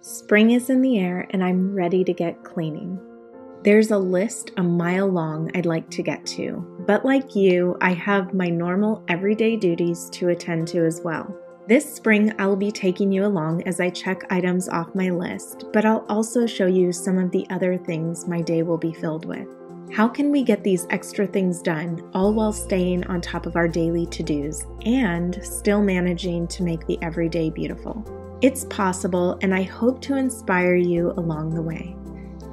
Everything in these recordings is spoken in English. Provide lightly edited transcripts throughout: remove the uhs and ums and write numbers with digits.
Spring is in the air and I'm ready to get cleaning. There's a list a mile long I'd like to get to, but like you, I have my normal everyday duties to attend to as well. This spring, I'll be taking you along as I check items off my list, but I'll also show you some of the other things my day will be filled with. How can we get these extra things done, all while staying on top of our daily to-dos and still managing to make the everyday beautiful? It's possible, and I hope to inspire you along the way.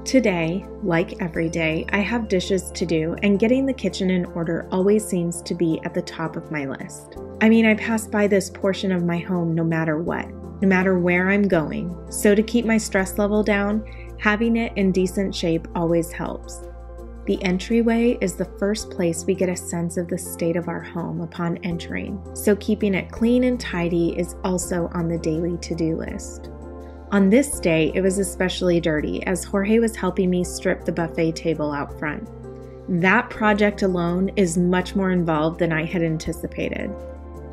Today, like every day, I have dishes to do, and getting the kitchen in order always seems to be at the top of my list. I mean, I pass by this portion of my home no matter what, no matter where I'm going. So to keep my stress level down, having it in decent shape always helps. The entryway is the first place we get a sense of the state of our home upon entering, so keeping it clean and tidy is also on the daily to-do list. On this day, it was especially dirty as Jorge was helping me strip the buffet table out front. That project alone is much more involved than I had anticipated.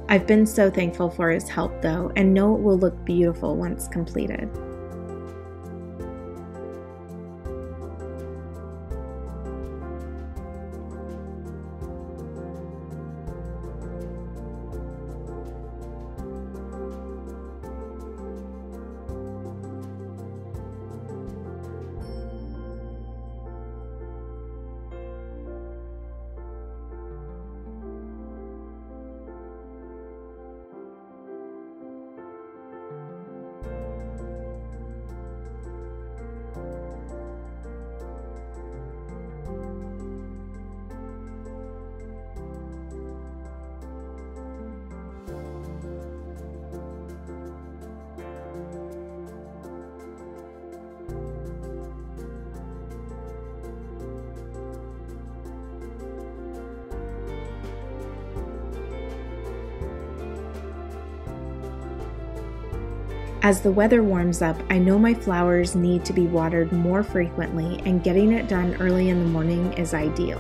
I've been so thankful for his help though, and know it will look beautiful once completed. As the weather warms up, I know my flowers need to be watered more frequently, and getting it done early in the morning is ideal.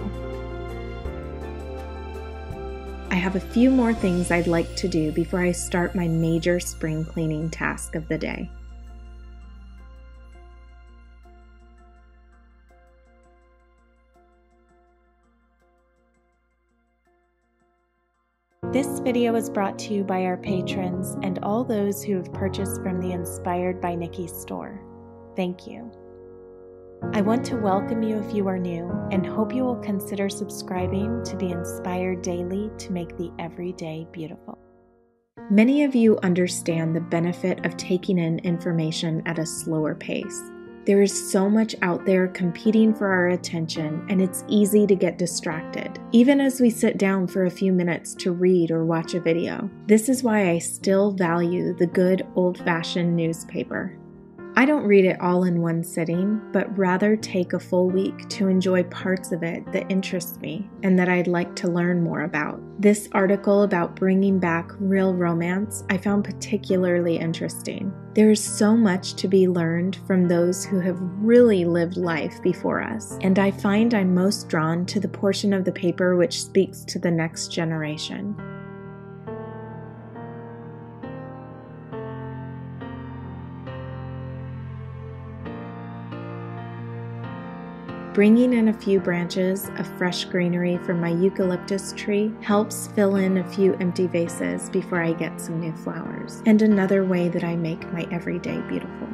I have a few more things I'd like to do before I start my major spring cleaning task of the day. This video is brought to you by our patrons and all those who have purchased from the Inspired by Nikki store. Thank you. I want to welcome you if you are new and hope you will consider subscribing to be inspired daily to make the everyday beautiful. Many of you understand the benefit of taking in information at a slower pace. There is so much out there competing for our attention, and it's easy to get distracted, even as we sit down for a few minutes to read or watch a video. This is why I still value the good old-fashioned newspaper. I don't read it all in one sitting, but rather take a full week to enjoy parts of it that interest me and that I'd like to learn more about. This article about bringing back real romance I found particularly interesting. There is so much to be learned from those who have really lived life before us, and I find I'm most drawn to the portion of the paper which speaks to the next generation. Bringing in a few branches of fresh greenery from my eucalyptus tree helps fill in a few empty vases before I get some new flowers, and another way that I make my everyday beautiful.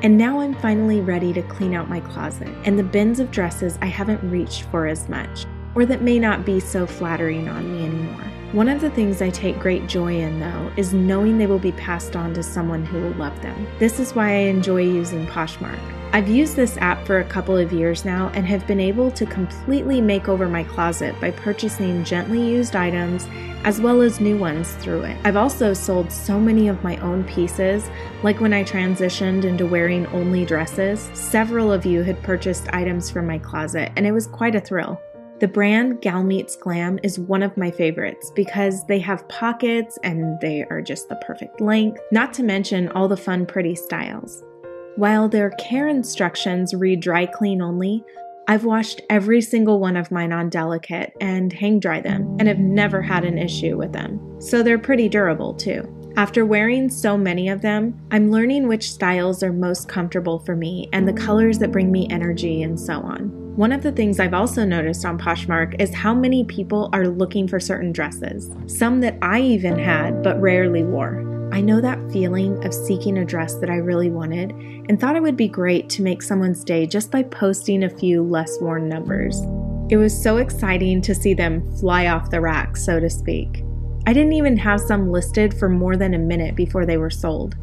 And now I'm finally ready to clean out my closet and the bins of dresses I haven't reached for as much, or that may not be so flattering on me anymore. One of the things I take great joy in, though, is knowing they will be passed on to someone who will love them. This is why I enjoy using Poshmark. I've used this app for a couple of years now and have been able to completely make over my closet by purchasing gently used items as well as new ones through it. I've also sold so many of my own pieces, like when I transitioned into wearing only dresses. Several of you had purchased items from my closet, and it was quite a thrill. The brand Glam is one of my favorites because they have pockets and they are just the perfect length, not to mention all the fun, pretty styles. While their care instructions read dry clean only, I've washed every single one of mine on delicate and hang dry them and have never had an issue with them. So they're pretty durable too. After wearing so many of them, I'm learning which styles are most comfortable for me and the colors that bring me energy and so on. One of the things I've also noticed on Poshmark is how many people are looking for certain dresses, some that I even had but rarely wore. I know that feeling of seeking a dress that I really wanted and thought it would be great to make someone's day just by posting a few less worn numbers. It was so exciting to see them fly off the rack, so to speak. I didn't even have some listed for more than a minute before they were sold.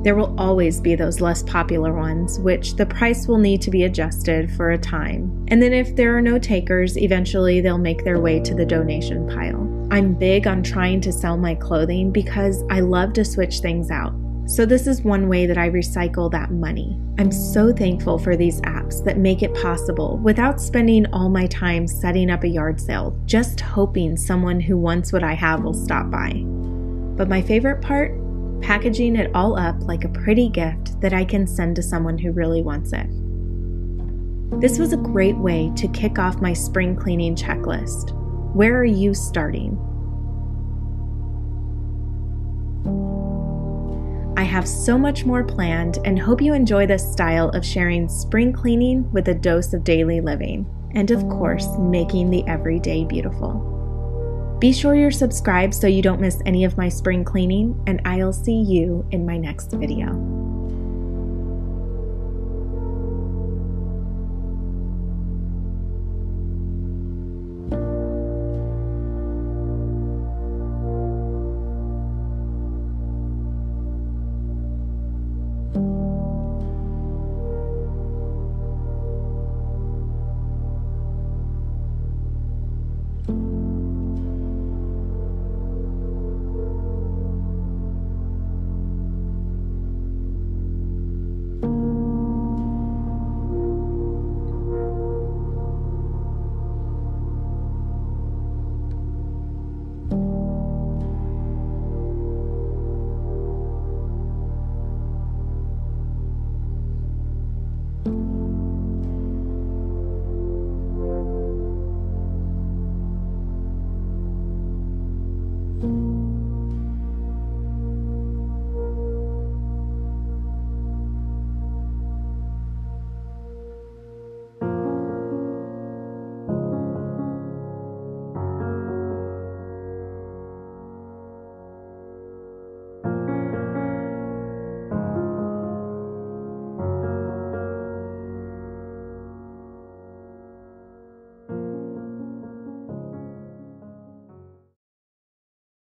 There will always be those less popular ones, which the price will need to be adjusted for a time. And then if there are no takers, eventually they'll make their way to the donation pile. I'm big on trying to sell my clothing because I love to switch things out. So this is one way that I recycle that money. I'm so thankful for these apps that make it possible without spending all my time setting up a yard sale, just hoping someone who wants what I have will stop by. But my favorite part? Packaging it all up like a pretty gift that I can send to someone who really wants it. This was a great way to kick off my spring cleaning checklist. Where are you starting? I have so much more planned and hope you enjoy this style of sharing spring cleaning with a dose of daily living, and of course, making the everyday beautiful. Be sure you're subscribed so you don't miss any of my spring cleaning, and I'll see you in my next video.